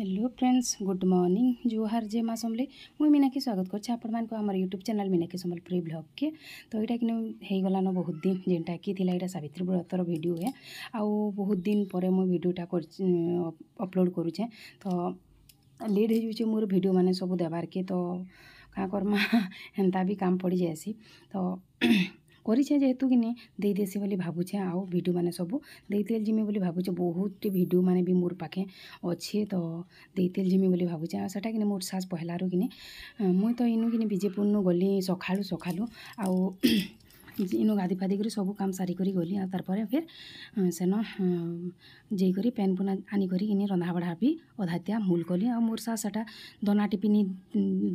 Hello friends good morning जोहार जे माँ समले मुई मीनाक्षी स्वागत करछे आपण मान को हमर YouTube channel Meenakshi Sambalpuri blog के। तो यहाँ कि होगला न बहुत दिन जेनटा कि थिला एटा सावित्री व्रतर वीडियो है आउ बहुत दिन पर मो वीडियोटा अपलोड करुचे तो लेट हो जाऊे मोर वीडियो माने सब देवार के तो क्या करमा हेन्ता भी काम पड़ जाएसी तो करिछे जेहेतु कि दे देसी बोली भावुछे आउ वीडियो माने सब देतेल जिमी बोली भावुछे बहुत वीडियो माने भी मोर पाखे अच्छे तो देतेल जिमी बोली भावुछे सेटा कि मोर सास पहलारू कि मुई तो इनु कि विजेपुर नु गली सखालू सखालू आउ इनु गाधी फाधी कर सब काम सारी करी गली आ तार परे फिर सेन जेई करी पेन पुना आनी करी कि रंधा बढ़ा भी अधातिया मूल कली आ मोर सास सेटा दना टिपिनी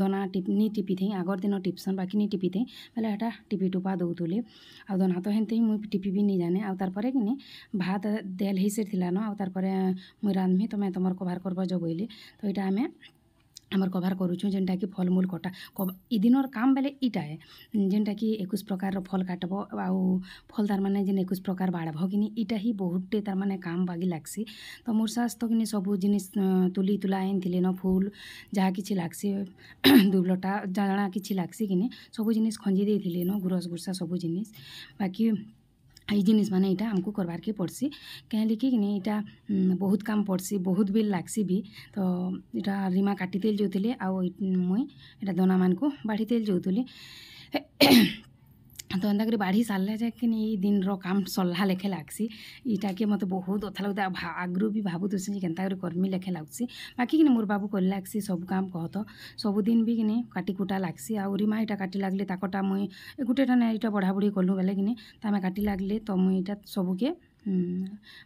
दना टिपनी टिपी थी आगर दिन टिप्सन बाकी नहीं टिपी थी बोले हेटा टिपी टुपा दौली आ दना तो हेनते ही मुई टिपी भी नहीं जाने आ तार परे कि भात देल ही से थिला न आ तार परे मुई रांधमी तो मैं तुमर कभार करबा जो बोली तो यहाँ आम आमर कभार करुचु जेनटा कि फलमूल कटा इ दिनर काम बेले इटा है जेनटा कि 21 प्रकार फल काटब आउ फल तार माने जेन 21 प्रकार बाड़ब कि इटा ही बहुते तार माने काम बागी लागसी तो मोर सास तो कि सब जिनिस तुली तुला आइन थिले न फूल जहाँ किछि लागसी दुबलटा जाना किछि लागसी कि सब जिनिस खंजी दे थिले न गुरस गुरसा सब जिनिस बाकी ये जिनिस माने इटा हमको करवार के पड़सी कहें कि इटा बहुत काम पड़सी बहुत बिल लागसी भी तो इटा रीमा काटी तेल जोतले आउ मुई इटा दना मान को बाढ़ी तेल जोतली तो एंता कर बाढ़ी सारे जाए कि दिन रो काम सल्हा लेखे लागसी इटा के मत बहुत अच्छा लगता आगु भी भावुसी कि कर्मी लेखे लगसी बाकी कि मोर बाबू कर लागसी सब काम कहत सबुदिन भी कि काटी कुटा लागसी आ रीमा इटा काटी लागले ताकटा मुई गोटेटा ना इटा बढ़ा बढ़ी कलु बेले कि तामे काटी लागले तो मुई इटा सबके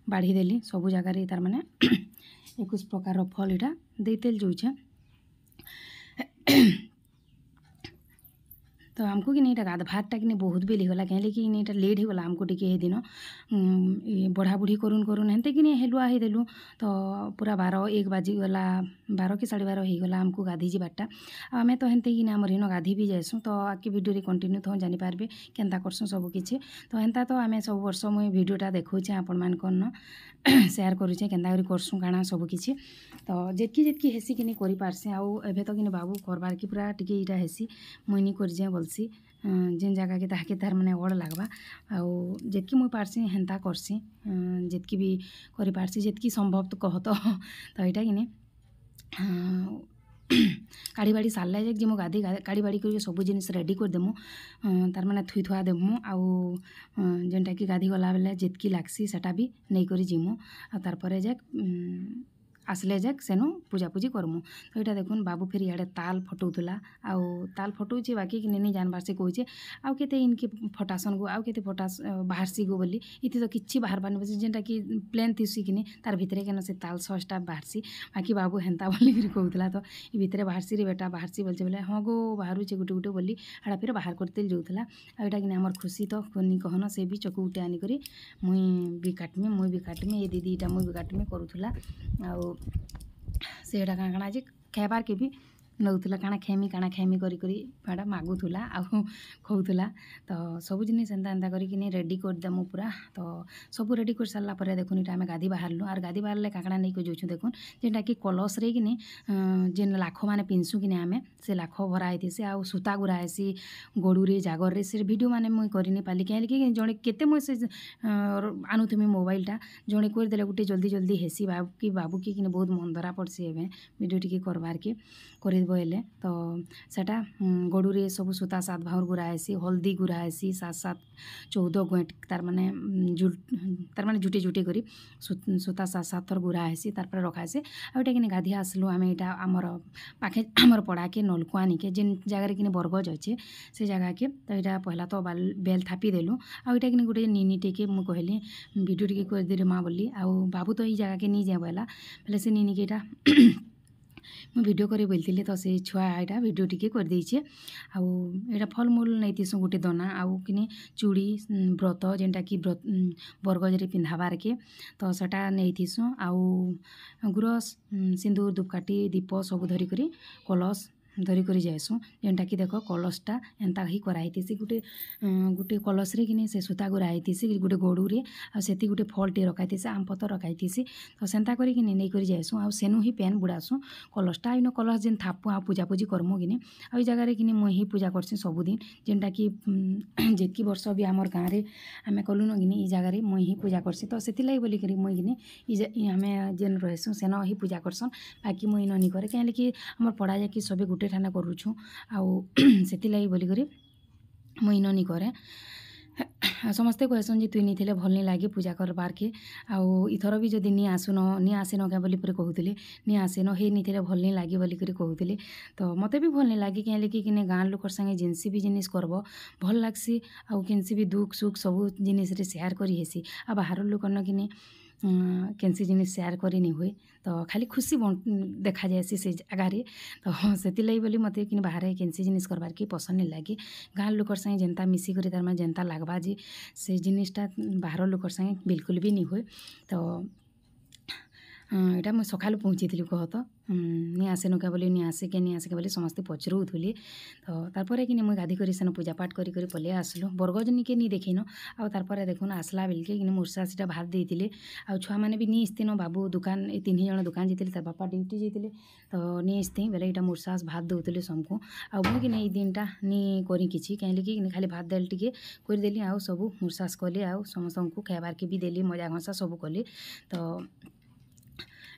बाढ़ी देली सब जगार तार माने 21 प्रकार फल इटा देतेल जोछे तो हमको कि नहीं गाधभारटा कि बहुत बेल होगा कहें कि नहीं लेट होगा आमको टे दिन बढ़ा बुढ़ी करुन करुन हेनते कि हेलुआ ही देलु तो पूरा 12-1 बाजीगला 12 कि 12:30 होगा आमको गाधी जीवारटा आम तो हेनते कि आमर हिन गाधी भी जाएसुँ तो आके वीडियो कंटिन्यू तो जानीपारे केन्ता करसुँ सबकि तो हेन्ता तो आम सब वर्ष मुझे भिडियोटा देखौचे आपण मान सेयार करुचे केन्ता करसुँ काଣା सबकि तो जेतकी जेतकी हेसी कि पारसी आउ एबे तो कि बाबू करबार की पूरा टिके इटा हेसी मुई नहीं कर जाए बोलसी जेन जगह के ताके तार माने अड़ लागबा आउ जेतकी मुई पारसी हेन्ता करसी जेतकी भी करि पारसी जेतकी संभव तो कह तो यहाँ कि काढ़ी बाड़ी सारे जाए मो गाधी काढ़ी बाड़ी कर सब जिनिस रेडी करदेमु तार माने थुई थुआ देमु आउ जेनटा कि गाधी गला बेले जेतकी लागसी सेटा भी नहीं करी जिमु आ तार परे जाए आसले जाक सेनु पूजापूजी करमु तो यहाँ देखुन बाबू फिर इे ताल फटौला आउ ताल फटौचे बाकी कि नहीं जानबार से कहे आउ केते इनके फटासन गो आउ केते फटास बाहरसी गो बोली इति तो किछि बाहर बानी बस जेनटा कि प्लेन थीसी कि तार भितरे केन से ताल ससटा बाहरसी बाकी बाबू हेन्ता बोली कहूला तो ये भितरे बाहरसी रे बेटा बाहरसी बोलचे बोले हाँ गो बाहरुचे गोटे गोटे बोली आड़ा फिर बाहर करते जाऊला आ यहाँ कि आमर खुशी तो कोनी कहन से भी चकु गुटे आनिक मुई भी काटमी ये दीदी इटा मुई भी काटमी करूला आउ सेटा काଣା काଣା जे खाइबार के भी नौला काଣା खेमी करी पाड़ा मागुला आउ खोला तो सब जिनिस एंता एंता करी रेडी करदेमु पूरा तो सब रेडी कर सारा पर देखुन इटा आम गाधी बाहरलु आर गाधी बाहरले काकड़ा नहीं को जाऊँ देखुन जेनटा कि कलस रे कि जेन लाख माने पिंसु कि आम से लाख भरा होती आउ सूता गुरा हेसी गड़ुरे जागर रे से वीडियो माने मुई करनी पाली कहीं जड़े केते मुई से आनुथमी मोबाइलटा जड़े करदे गोटे जल्दी जल्दी हेसी बाबू की बहुत मन धरा पड़सी एवं वीडियो टी करवार के करबले तो सेटा गड़ुरे सब सूता 7 भावर गुरा हेसी हल्दी गुरा हेसी 7-7 14 गोएट तार माने जुटे जुटे करी सूता 7-7 थर गुरा हेसी तार पर रखा हेसी आ कि गाधी आसलु आम यहाँ आमर पाखे आमर पड़ा के नलकुआ आनिके जेन जगार कि बरगज अच्छे से जगह के तो यहाँ पहला तो बेल थापी देलु आ यहाँ कि गोटे नीनी टेके मुझे कहली वीडियो टी कर माँ बोली आउ बाबू तो ये जगह के नहीं जाए बोला बोले से नीनी के यहाँ मुझे वीडियो करे बोलती तो से छुआ यहाँ वीडियो टी कर देछे आउ यहाँ फलमूल नहीं थीसुँ गोटे दना आउ कि चूड़ी व्रत जेनटा कि बरगज रे पिंधाबार के तो सेटा नहीं थीसुँ आउ गुरस सिंदूर धूपकाठी दीप सब धरिक कलश ଧରିକରି ଯାଏସୁଁ ଯେନ୍ଟାକି ଦେଖ କଲସଟା ଏନ୍ତା ହିଁ କରାହେଇଥିସି ଗୁଟେ କଲସରେ କିନି ସେ ସୂତା ଗୁରା ହେଇଥିସି ଗୁଟେ ଗଡ଼ୁରେ ଆଉ ସେତି ଗୁଟେ ଫଳଟେ ରଖାଇଥିସି ଆମ୍ ପତର ରଖାଇଥିସି ତ ସେନ୍ତା କରିକିନି ନେଇକରି ଯାଏସୁଁ ଆଉ ସେନୁ ହିଁ ପେନ୍ ବୁଡ଼ାସୁଁ କଲସଟା ଇନ କଲସ ଯେନ୍ ଥାପୁ ଆଉ ପୂଜାପୂଜି କର୍ମୁ କିନି ଆଉ ଇ ଜାଗାରେ କିନି ମୁଇଁ ହିଁ ପୂଜା କର୍ସି ସବୁଦିନ ଯେନ୍ଟାକି ଯେତ୍କି ବର୍ଷ ବି ଆମର୍ ଗାଁରେ ଆମେ କଲୁନ କିନି ଇ ଜାଗାରେ ମୁଇଁ ହିଁ ପୂଜା କର୍ସି ତ ସେଥିର୍ଲାଗି ବୋଲିକରି ମୁଇଁ କିନି ଆମେ ଯେନ୍ ରହେସୁଁ ସେନ ହିଁ ପୂଜା କର୍ସନ୍ ବାକି ମୁଇଁ ଇନ ନି କରେ କାହିଁକି ଆମର୍ ପଡ଼ା ଯାକି ସବେ ଗୁଟେ ଠାନେ କରୁଛୁଁ ଆଉ ସେଥିର୍ଲାଗି ବୋଲିକରି ମୁଇଁ ଇନ ନି କରେ ସମସ୍ତେ କହେସନ୍ ଯେ ତୁଇ ନିଥିଲେ ଭଲ୍ ନି ଲାଗେ ପୂଜା କର୍ବାର୍କେ ଆଉ ଇଥର ବି ଯଦି ନି ଆସିନ କେ ବୋଲି ପରେ କହୁଥିଲେ ନି ଆସିନ ହେଇ ନିଥିଲେ ଭଲ୍ ନି ଲାଗେ ବୋଲିକରି କହୁଥିଲେ ତ ମତେ ବି ଭଲ୍ ନି ଲାଗେ କାହିଁକି କିନି ଗାଁ ଲୋକର୍ ସାଙ୍ଗେ ଯେନ୍ସି ବି ଜିନିଷ୍ କର୍ବ ଭଲ୍ ଲାଗ୍ସି ଆଉ କେନ୍ସି ବି ଦୁଃଖ୍ ସୁଖ୍ ସବୁ ଜିନିଷ୍ରେ ସେୟାର୍ କରି ହେସି ଆଉ ବାହାରର୍ ଲୋକର୍ନ କିନି କେନ୍ସି ଜିନିଷ୍ ସେୟାର୍ କରି ନି ହୁଏ ତ ଖାଲି ଖୁସି ଦେଖାଯାଏସି ସେ ଜାଗାରେ ତ ସେଥିର୍ଲାଗି ବୋଲି ମତେ କିନି ବାହାରେ କେନ୍ସି ଜିନିଷ୍ କର୍ବାର୍କେ ପସନ୍ଦ୍ ନି ଲାଗେ ଗାଁ ଲୋକର୍ ସାଙ୍ଗେ ଯେନ୍ତା ମିଶିକରି ତାର୍ମାନେ ଯେନ୍ତା ଲାଗ୍ବା ଯେ ସେ ଜିନିଷ୍ଟା ବାହାରର୍ ଲୋକର୍ ସାଙ୍ଗେ ବିଲ୍କୁଲ୍ ବି ନି ହୁଏ ତ ଏଇଟା ମୁଇଁ ସକାଳୁ ପହଞ୍ଚିଥିଲି କହ ତ ନି ଆସେନ କେ ବୋଲି ନି ଆସେ କେ ବୋଲି ସମସ୍ତେ ପଚ୍ରଉଥିଲେ ତ ତାର୍ପରେ କିନି ମୁଇଁ ଗାଧି କରି ସେନ ପୂଜାପାଠ୍ କରି ପଲେଇ ଆସ୍ଲୁ ବରଗଜ୍ ନିକେ ନି ଦେଖିନ ଆଉ ତାର୍ପରେ ଦେଖୁନ୍ ଆସ୍ଲା ବେଲ୍କେ କିନି ମୁର୍ସାସିଟା ଭାତ୍ ଦେଇଥିଲେ ଆଉ ଛୁଆମାନେ ବି ନି ଆସିଥିନ ବାବୁ ଦୁକାନ୍ ଏ 3 ଜଣ ଦୁକାନ୍ ଯାଇଥିଲେ ତାର୍ ବାପା ଡ୍ୟୁଟି ଯାଇଥିଲେ ତ ନି ଆସିଥି ବେଲେ ଇଟା ମୁର୍ସାସ୍ ଭାତ୍ ଦଉଥିଲେ ସମ୍କୁ ଆଉ ମୁଇଁ କିନି ଇ ଦିନଟା ନି କରି କିଛି କାହିଁକି କିନି ଖାଲି ଭାତ୍ ଡାଲ୍ ଟିକେ କରିଦେଲି ଆଉ ସବୁ ମୁର୍ସାସ୍ କଲି ଆଉ ସମସ୍ତଙ୍କୁ ଖାଇବାର୍କେ ବି ଦେଲି ମଜା ଘସା ସବୁ କଲି ତ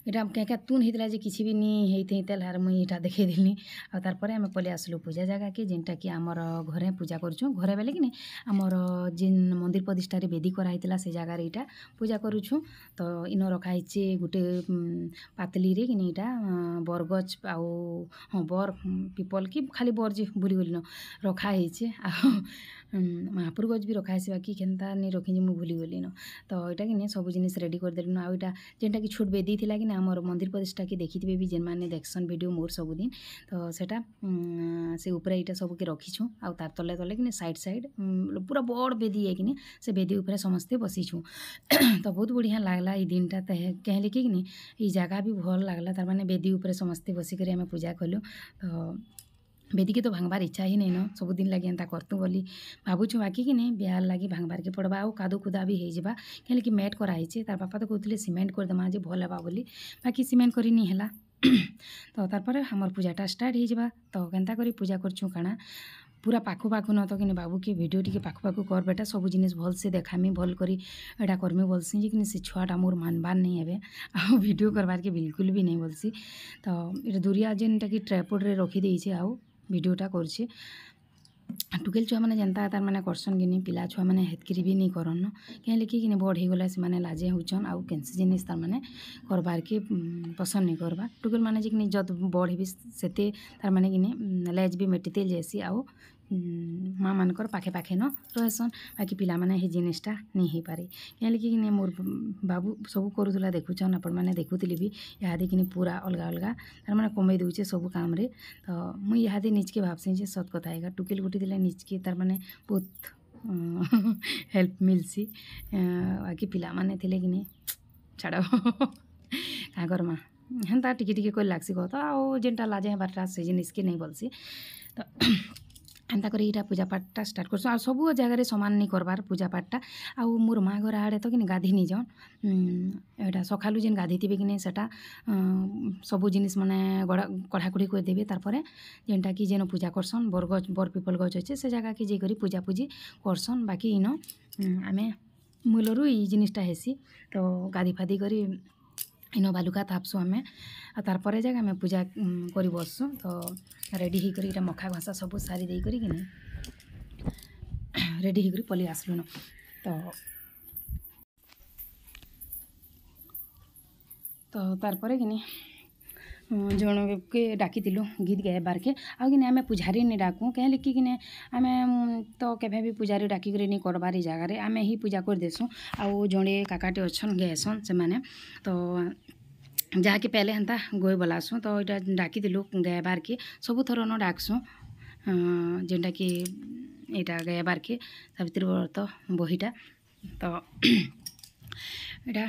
ଏଇଟା କେଁ ତୁନ୍ ହେଇଥିଲା ଯେ କିଛି ବି ନି ହେଇଥାଇ ତାର୍ ମୁଇଁ ଏଇଟା ଦେଖେଇଦେଲି ଆଉ ତାର୍ପରେ ଆମେ ପଲେଇ ଆସ୍ଲୁ ପୂଜା ଜାଗାକେ ଯେନ୍ଟାକି ଆମର୍ ଘରେ ପୂଜା କରୁଛୁଁ ଘରେ ବେଲେ କିନି ଆମର୍ ଯେନ୍ ମନ୍ଦିର୍ ପ୍ରତିଷ୍ଠାରେ ବେଦୀ କରାହେଇଥିଲା ସେ ଜାଗାରେ ଇଟା ପୂଜା କରୁଛୁଁ ତ ଇନ ରଖା ହେଇଛେ ଗୁଟେ ପାତ୍ଲିରେ କିନି ଇଟା ବରଗଛ୍ ଆଉ ହଁ ବର୍ ପିପଲ୍ କି ଖାଲି ବର୍ ଯେ ଭୁଲିଗଲିନ ରଖା ହେଇଛେ ଆଉ ମହାପୁର୍ ଗଛ୍ ବି ରଖା ହେସି ବାକି କେନ୍ତା ନି ରଖିଛେ ମୁଇଁ ଭୁଲିଗଲିନ ତ ଇଟା କିନି ସବୁ ଜିନିଷ୍ ରେଡ଼ି କରିଦେଲୁନ ଆଉ ଇଟା ଯେନ୍ଟାକି ଛୋଟ୍ ବେଦୀ ଥିଲା କିନି ଆମର୍ ମନ୍ଦିର୍ ପ୍ରତିଷ୍ଠାକେ ଦେଖିଥିବେ ବି ଯେନ୍ମାନେ ଦେଖ୍ସନ୍ ଭିଡ଼ିଓ ମୋର୍ ସବୁଦିନ୍ ତ ସେଟା ସେ ଉପରେ ଇଟା ସବୁକେ ରଖିଛୁଁ ଆଉ ତାର୍ ତଲେ ତଲେ କିନି ସାଇଡ଼୍ ପୁରା ବଡ଼୍ ବେଦୀ କିନି ସେ ବେଦୀ ଉପରେ ସମସ୍ତେ ବସିଛୁଁ ତ ବହୁତ୍ ବଢ଼ିଆ ଲାଗ୍ଲା ଇ ଦିନଟା କାହିଁକି କିନି ଇ ଜାଗା ବି ଭଲ୍ ଲାଗ୍ଲା ତାର୍ମାନେ ବେଦୀ ଉପରେ ସମସ୍ତେ ବସିକରି ଆମେ ପୂଜା କଲୁ ତ ବେଦୀକେ ତ ଭାଙ୍ଗବାର୍ ଇଚ୍ଛା ହିଁ ନାଇଁନ ସବୁଦିନ୍ ଲାଗି ଏନ୍ତା କର୍ତୁଁ ବୋଲି ଭାବୁଛୁଁ ବାକି କିନି ବିହାର୍ ଲାଗି ଭାଙ୍ଗବାର୍କେ ପଡ଼୍ବା ଆଉ କାଦୁ କୁଦା ବି ହେଇଯିବା କାହିଁକି ମ୍ୟାଟ୍ କରାହେଇଛେ ତାର୍ ବାପା ତ କହୁଥିଲେ ସିମେଣ୍ଟ୍ କରିଦେମା ଯେ ଭଲ୍ ହେବା ବୋଲି ବାକି ସିମେଣ୍ଟ୍ କରି ନି ହେଲା ତ ତାର୍ପରେ ଆମର୍ ପୂଜାଟା ଷ୍ଟାର୍ଟ୍ ହେଇଯିବା ତ କେନ୍ତା କରି ପୂଜା କରଛୁଁ କାଣା ପୁରା ପାଖୁ ନ ତ କିନି ବାବୁକେ ଭିଡ଼ିଓ ଟିକେ ପାଖୁ କର୍ ବେଟା ସବୁ ଜିନିଷ୍ ଭଲ୍ସେ ଦେખાମି ଭଲ୍ କରି ଏଇଟା କର୍ମି ବୋଲ୍ସି ଯେ କିନି ସେ ଛୁଆଟା ମୋର୍ ମାନ୍ବାର୍ ନାଇଁ ଏବେ ଆଉ ଭିଡ଼ିଓ କର୍ବାର୍କେ ବିଲ୍କୁଲ୍ ବି ନାଇଁ ବୋଲ୍ସି ତ ଏଟା ଦୁରିଆ ଯେନ୍ଟାକି ଟ୍ରାଇପଡ଼୍ରେ ରଖିଦେଇଛେ ଆଉ ଭିଡ଼ିଓଟା କରୁଛେ ଟୁକେଲ୍ ଛୁଆମାନେ ଯେନ୍ତା ତାର୍ମାନେ କର୍ସନ୍ କିନି ପିଲା ଛୁଆମାନେ ହେତ୍କିରି ବି ନି କରନ୍ କାହିଁକି କିନି ବଡ଼୍ ହେଇଗଲେ ସେମାନେ ଲାଜେ ହଉଛନ୍ ଆଉ କେନ୍ସି ଜିନିଷ୍ ତାର୍ମାନେ କର୍ବାର୍କେ ପସନ୍ଦ୍ ନି କର୍ବା ଟୁକେଲ୍ମାନେ ଯେ କିନି ଯତ୍ ବଡ଼୍ ହେବେ ସେତେ ତାର୍ମାନେ କିନି ଲେଜ୍ ବି ମେଟିତେଲ୍ ଯାଏସି ଆଉ ମାଆ ମାନଙ୍କର ପାଖେ ନ ରହେସନ୍ ବାକି ପିଲାମାନେ ହେ ଜିନିଷ୍ଟା ନି ହେଇପାରେ କାହିଁକି କିନି ମୋର୍ ବାବୁ ସବୁ କରୁଥିଲା ଦେଖୁଛନ୍ ଆପଣମାନେ ଦେଖୁଥିଲେ ବି ଇହାଦେ କିନି ପୁରା ଅଲ୍ଗା ତାର୍ମାନେ କମେଇ ଦଉଛେ ସବୁ କାମ୍ରେ ତ ମୁଇଁ ଇହାଦେ ନିଜକେ ଭାବ୍ସି ଯେ ସତ୍ କଥା ଏକା ଟୁକେଲ୍ ଗୁଟେ ଥିଲେ ନିଜକେ ତାର୍ମାନେ ବହୁତ୍ ହେଲ୍ପ ମିଲ୍ସି ବାକି ପିଲାମାନେ ଥିଲେ କିନି ଛାଡ଼ କାଁ କର୍ମା ହେନ୍ତା ଟିକେ କରି ଲାଗ୍ସି କହ ତ ଆଉ ଯେନ୍ଟା ଲାଜେ ହେବାର୍ଟା ସେ ଜିନିଷ୍କେ ନେଇ ବୋଲ୍ସି ତ ଏନ୍ତା କରି ଇଟା ପୂଜାପାଠଟା ଷ୍ଟାର୍ଟ୍ କରସୁଁ ଆଉ ସବୁ ଜାଗାରେ ସମାନ୍ ନି କର୍ବାର୍ ପୂଜାପାଠଟା ଆଉ ମୋର୍ ମାଆ ଘର ଆଡ଼େ ତ କିନି ଗାଧି ନି ଯାଉନ୍ ଏଇଟା ସକାଲୁ ଯେନ୍ ଗାଧେଇଥିବେ କିନି ସେଟା ସବୁ ଜିନିଷ୍ ମାନେ କଢ଼ାକୁଢ଼ି କରିଦେବେ ତାର୍ପରେ ଯେନ୍ଟାକି ଯେନ ପୂଜା କର୍ସନ୍ ବର୍ ପିପଲ୍ ଗଛ୍ ଅଛେ ସେ ଜାଗାକେ ଯାଇକରି ପୂଜାପୂଜି କର୍ସନ୍ ବାକି ଇନ ଆମେ ମୂଲରୁ ଇ ଜିନିଷ୍ଟା ହେସି ତ ଗାଧି ଫାଧି କରି ଇନ ବାଲୁକା ଥାପ୍ସୁଁ ଆମେ ଆଉ ତାର୍ପରେ ଯାକ ଆମେ ପୂଜା କରି ବସ୍ସୁଁ ତ ରେଡ଼ି ହେଇକରି ଇଟା ମଖା ଘସା ସବୁ ସାରି ଦେଇକରି କିନି ରେଡ଼ି ହେଇକରି ପଲେଇ ଆସ୍ଲୁନ ତ ତାର୍ପରେ କିନି ଜଣକେ ଡାକିଥିଲୁ ଗୀତ୍ ଗାଇବାର୍କେ ଆଉ କିନି ଆମେ ପୂଜାରୀ ନି ଡାକୁ କାହିଁକି କିନି ଆମେ ତ କେବେ ବି ପୂଜାରୀ ଡାକିକରି ନି କର୍ବାର୍ ଇ ଜାଗାରେ ଆମେ ହିଁ ପୂଜା କରିଦେସୁଁ ଆଉ ଜଣେ କାକାଟେ ଅଛନ୍ ଗାଏସନ୍ ସେମାନେ ତ ଯାହାକେ ପାଇଲେ ହେନ୍ତା ଗୋଇ ବୋଲାସୁଁ ତ ଇଟା ଡାକିଥିଲୁ ଗାଇବାର୍କେ ସବୁଥର ନ ଡାକ୍ସୁଁ ଯେନ୍ଟାକି ଇଟା ଗାଇବାର୍କେ ସାବିତ୍ରୀ ବ୍ରତ ବହିଟା ତ ଏଇଟା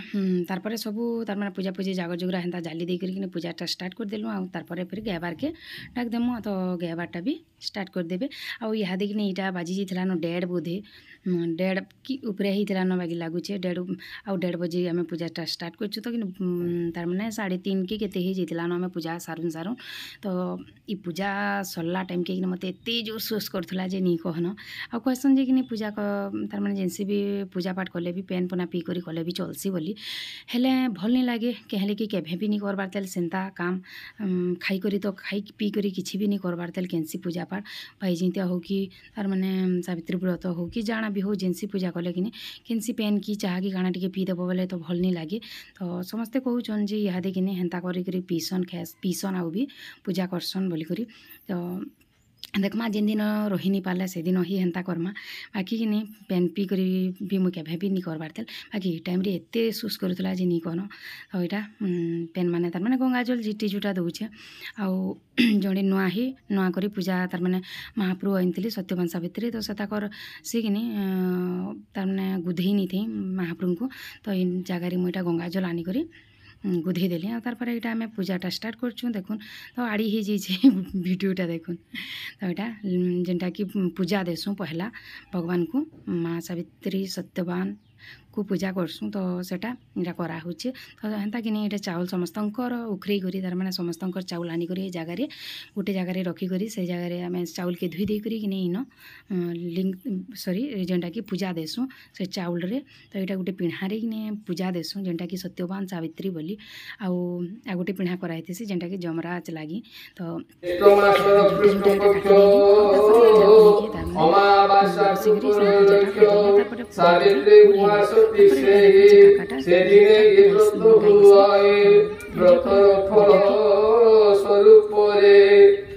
ତାପରେ ସବୁ ତାର ମାନେ ପୂଜା ପୂଜି ଜାଗର ଜୁଗୁରା ହେନ୍ତା ଜାଲି ଦେଇକରି ପୂଜାଟା ଷ୍ଟାର୍ଟ କରିଦେଲୁ ଆଉ ତାପରେ ଫେର୍ ଗାଇବାର୍କେ ଡାକ୍ ଦେମୁ ତ ଗାଇବାରଟା ବି ଷ୍ଟାର୍ଟ କରିଦେବେ ଆଉ ଇହାଦେ କିନି ଇଟା ବାଜି ଯାଇଥିଲାନ ଡେଢ଼ ବୋଧେ ଡେଢ଼ କି ଉପରେ ହେଇଥିଲାନ ବାକି ଲାଗୁଛେ ଆଉ ଡେଢ଼ ବଜେ ଆମେ ପୂଜାଟା ଷ୍ଟାର୍ଟ କରିଛୁ ତ କିନ୍ତୁ ତାର ମାନେ 3:30 କି କେତେ ହେଇଯାଇଥିଲାନ ଆମେ ପୂଜା ସାରୁନ୍ ତ ଇ ପୂଜା ସରିଲା ଟାଇମ୍କେ କିନି ମୋତେ ଏତେ ଜୋର୍ ସୋସ୍ କରୁଥିଲା ଯେ ନି କହନ ଆଉ କହେସନ୍ ଯେ କିନି ପୂଜା ତାର ମାନେ ଯେନ୍ସି ବି ପୂଜା ପାଠ କଲେ ବି ପେନ୍ ପନା ପିଇ କରି କଲେ ବି ଚଲ୍ସି ବୋଲି ହେଲେ ଭଲ୍ ନି ଲାଗେ କେହେଲେ କି କେଭେ ବି ନି କରବାର୍ ତେଲ୍ ସେନ୍ତା କାମ୍ ଖାଇକରି ତ ଖାଇ ପିଇ କରି କିଛି ବି ନି କରବାର୍ ତେଲ୍ କେନ୍ସି ପୂଜା ପାଠ ଭାଇଜିନ୍ତିଆ ହଉ କି ତାର ମାନେ ସାବିତ୍ରୀ ବ୍ରତ ହଉ କି ଜାଣା ବି ହଉ ଯେନ୍ସି ପୂଜା କଲେ କିନି କେନ୍ସି ପେନ୍ କି ଚାହା କି କାଣା ଟିକେ ପିଇ ଦେବ ବୋଲେ ତ ଭଲ୍ ନି ଲାଗେ ତ ସମସ୍ତେ କହୁଛନ୍ ଯେ ଇହାଦେ କିନି ହେନ୍ତା କରିକରି ପିସନ୍ ଆଉ ବି ପୂଜା କରସନ୍ ବୋଲିକରି ତ देखमा जेन दिन रही नी पारले से दिन ही हेन्ता करमा बाकी कि पेन पी कर भी मुझे केभे भी नी करबार तेल बाकी टाइम रे एते सुस करूला जे नी कहन तो यहाँ पेन माने तार माने गंगा जल झिटी झुटा दौचे आउ जड़े नुआ करी पूजा तार माने महाप्रभु आनी सत्यवान सावित्री तो से सी कि तार माने गुधई नी थी महाप्रभु को तो इन जगार मुझे गंगा जल आनिकरी गुधई देली तार यहाँ आम पूजाटा स्टार्ट करछुँ देखुन तो आड़ी हो जाइए वीडियोटा देखुन तो यहाँ जेनटा कि पूजा देसुँ पहला भगवान को माँ सावित्री सत्यवान को पूजा करसुँ तो सेटा इटा करा होचे तो हेन्ता कि नहीं चाउल समस्तंकर उखरे करी तार माने समस्तंकर चाउल आनी करी जगार गोटे जगार रखी करी से जगार आम चाउल के धुई दे करी कि नहीं इन लिंग सॉरी जेनटा कि पूजा देसुँ से चाउल रे तो यहाँ गोटे पिढ़ारे कि पूजा देसुँ जेनटा कि सत्यवान सावित्री बोली आउ गोटे पिढ़ा कराई थी जेनटा कि जमराज लगी तो সেদিনে স্বরূপরে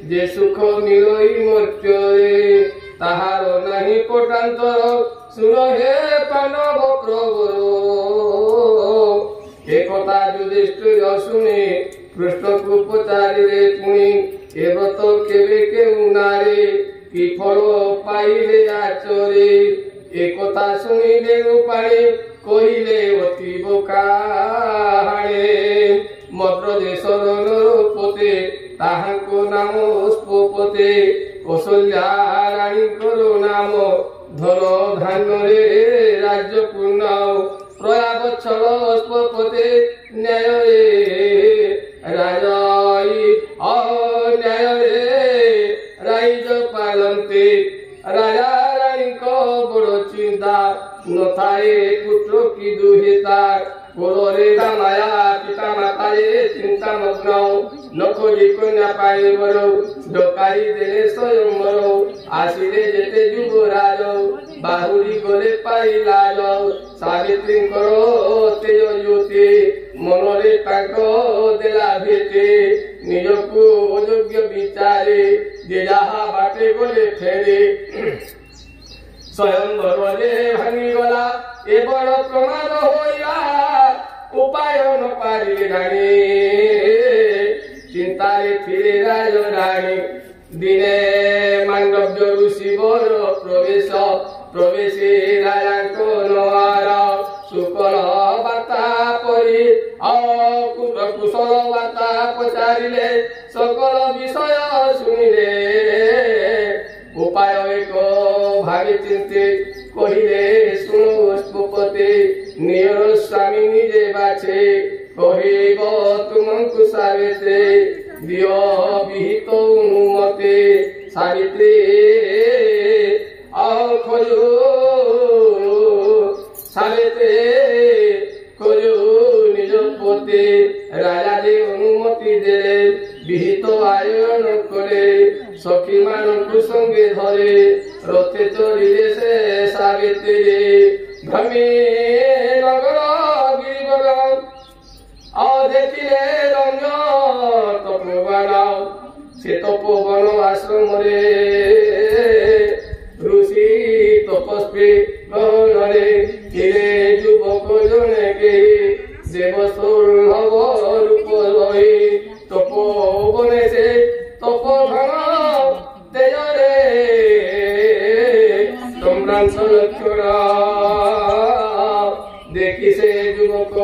যে সুখ মিলই মর্ত্যরে তাহার নাহি পটান্তর শুন হে পাণ্ডব প্রবর একথা যুধিষ্ঠির শুনে কৃষ্ণକୁ পচারিলে পুনি এ ব্রত কেবে কেউ নারে কি ফল পাইলে আচরে একথা শুনিলে রূপাণী কহিলে অতি বোকাহাণে মদ্রদেশর নরপতে তাহাঙ্ক নাম পুষ্পপতে কৌশল্যা রাণীঙ্কর নাম ধন ধান্যরে রাজ্য পূর্ণ প্রয়াবচ্ছর পুষ্পপতে ন্যায়রে রাজই অন্যায়রে রাইজ পালন্তে রাজা বড় চিন্তা নথায়ে পুত্র কি দুহিতা বড়রে মায়া পিতা মাতায়ে চিন্তা মগ্ন নখলি কন্যা পায়ে বড় ডকাই দেলে স্বয়ংবর আসিলে যেতে যুবরাজ বাহুরি গলে পাইলা সাবিত্রীঙ্কর তেজ জ্যোতি মনরে তাঙ্ক দেলা ভেতে নিজକୁ অযোগ্য বিচারে যে যাহা বাটে গলে ফেরে স্বয়ংবরে ভাঙিগলা এ বড় প্রমাদ হইয়া উপায় ন পারিলে রানী চিন্তারে ফিরে রাজ রানী দিনে মান্ডব্য ঋষিবর প্রবেশে রাজাঙ্ক নয়ার শুকল বার্তা পরি কুশল বার্তা পচারিলে সকল বিষয় শুনিলে উপায় এক ভাবি চিন্তে কহিলে শুনো পুষ্পপতে নিয়র স্বামী নিজে বাছে কহিব তুমଙ୍କୁ সাবিত্রী দিয় বিহিত অনুমতে সাবিত্রী খোঁজো সাবিত্রী খোঁজো নিজ পতে রাজা যে অনুমতি দেলে বিহিত আয়োজন করে সখী মানଙ୍କୁ সঙ্গে ধরে রথে চলিলে সে সাবিত্রী ঘামে নগর গিরিবর দেখিলে রঞ্জ তপোবন সে তপোবন আশ্রমরে ঋষি তপস্বী গণরে ଥିଲେ যুবক জনে কেহি দেবসুলভ রূপ লই তপোবনে সে তপোধন তেজরে সম্রাঞ্চ লক্ষণ দেখি সে যুবক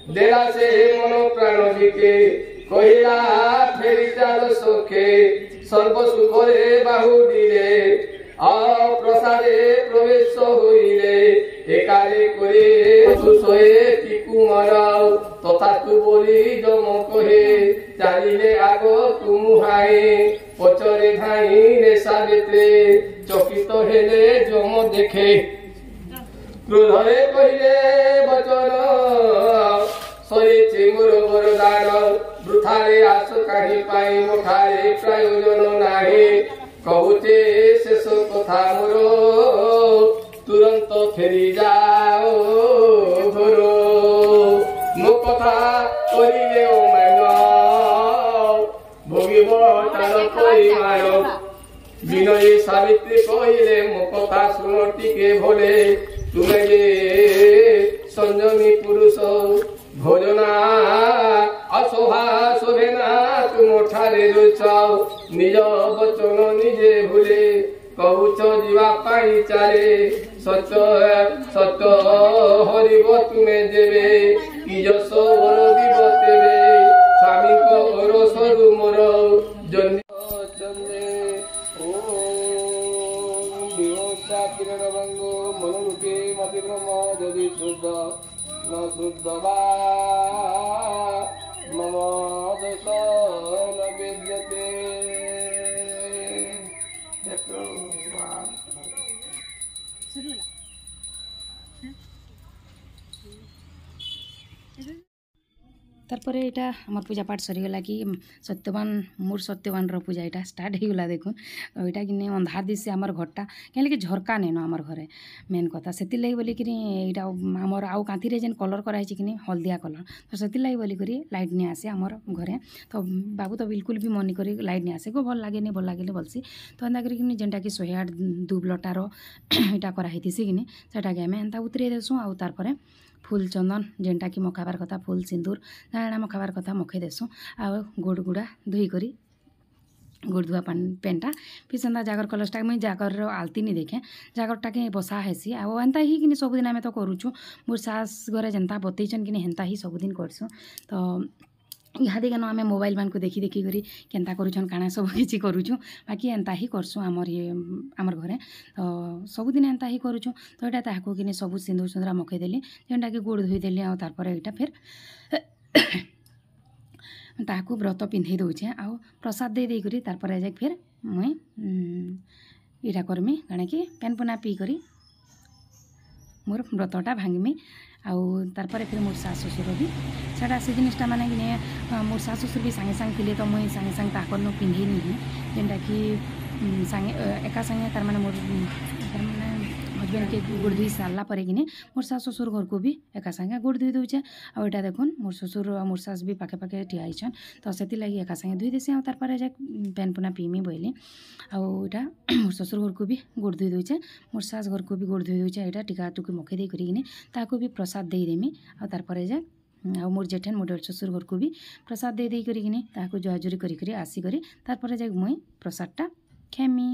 देला से मन प्राण बिके कहिला फेरी चाल सखे सर्व सुखरे बाहुडिले प्रसादे प्रवेश हইলে एकाले करे सुसए टिकुमर तथा तु बोली जम कहे चालिले आग तुमुहाए पचरे धाई ने साबित्रे चकित हेले जम देखे क्रोधरे कहिले बचन सरिचे मोर वरदान वृथारे आस काहि पाई मुखारे प्रयोजन नाही कहुचे शेष कथा मोर तुरंत फेरी जाओ घरो मो कथा करिले ओ मान भोगिब तार परिमाण विनयी सावित्री कहिले मो कथा सुन टिके भोले तुमे जे संयमी पुरुष भोजना असोहा शोभेना तुम ठारे रुचाओ निज बचन निजे भूले कहुच जीवा पाई चाले सत्य सत्य हरिब तुमे देवे कि जस वर दिव तेवे स्वामी को ओर सरु मोर जन्य चंदे ओम विहोसा किरण रंगो मनोरूपे मति ब्रह्म यदि शुद्ध न शुद्ध वा मम दश न विद्यते तारपरे एटा आमर पूजा पाठ सरीगला कि सत्यवान मोर सत्यवान पूजा यहाँ स्टार्ट होगा देखुन तो यहाँ कि अंधार दिशे आमर घरटा कहीं झरका नेन आमर घरे मेन कथा से लगे बोलिक यहाँ आमर आउ कांथी जेन कलर कराई कि हलदिया कलर तो से लगे बोलिक लाइट नहीं आसे आमर घरे तो बाबू तो बिल्कुल भी मनी कर लाइट नहीं आसे को भल लगे भलसी तो एंता कर जेनटा कि 108 दूब लटार यहाँ कराई कि सेटा कि आम एंता उतरे देसूँ आउ तार फूल चंदन जेनटा कि मखाबार कथा फूल सिंदूर जाना मखाबार कथा मखई देसूँ आ गोड़ गुड़ा धोई करी गोड़ धुआ पेनटा फिर सेंता जागर कलशटा मुझे जागर आलती नहीं देखे जागरटा के बसा हेसी आ एंता ही कि सबुदिन आम तो करूँ मोर सास घरे जेनता बतईचन कि हेन्ता ही सबुदिन करसूँ तो इहादे केन आम मोबाइल मान को देखी देखी करी केन्ता करूछन काଣା सब किसी करूँ बाकी एंता ही करसूँ आमर ये आमर घरे तो सबुदिन एंता ही करूँ तो यहाँ ताकू कि सब सिंदूर सुंदरा मखईदेली जेनटा कि गोड़ धोईदेली आ तार यहाँ फिर ताकू व्रत पिंधे दौचे आ प्रसाद दे देकर तार जाए फिर मुई इटा करमी काଣା कि पेन पुना पी करी मोर व्रतटा भांगमी आउ तार फिर मोर सास ससुर भी साड़ा से जिनिसटा माने कि मोर सास ससुर भी सांगे सांगे थिले तो मुई सांगे सांगे ताकर पिंधे नहीं जेनटा कि सांगे एका सांगे तार माने मोर तार माने हजबैंड के गोड़ धोई सारा पर कि मोर सास ससुर घर को भी एका संगे गोड़ धोई दौचे आटा देखुन मोर ससुर और मोर सास भी पाखे पाखे ठिया होइछन तो से लगी एका संगे धोई देसी तार जाए पेन पुना पीमी बोली आटा मोर ससुर घर को भी गोड़ धोई दौचे मोर सास घर को भी गोड़ धोई दौचे यहाँ टीका टुकी मखई दे कर भी प्रसाद देदेमी तार जाए आ मोर जेठेन मोर डेढ़ ससुर घर को भी प्रसाद दे दे कर जुआजुरी करी आसिक तार जाए मुई प्रसादटा खेमी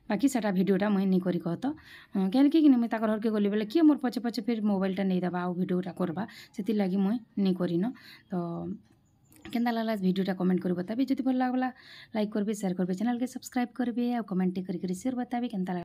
बाकी साटा भिडियोटा मुई नहीं करी कह तो कहीं मुई ताकर घर के गली बेले किए मोर पचे पचे फिर मोबाइलटा नहीं देवा आउ भिडियोटा करवा से लगी मुई नहीं करिन तो केन्ता लागला भिडियोटा कमेंट कर बताबी जदि भल लागला लाइक करबे शेयर करबे चैनल के सब्सक्राइब करबे आ कमेंट करी शेयर बताबी केन्ता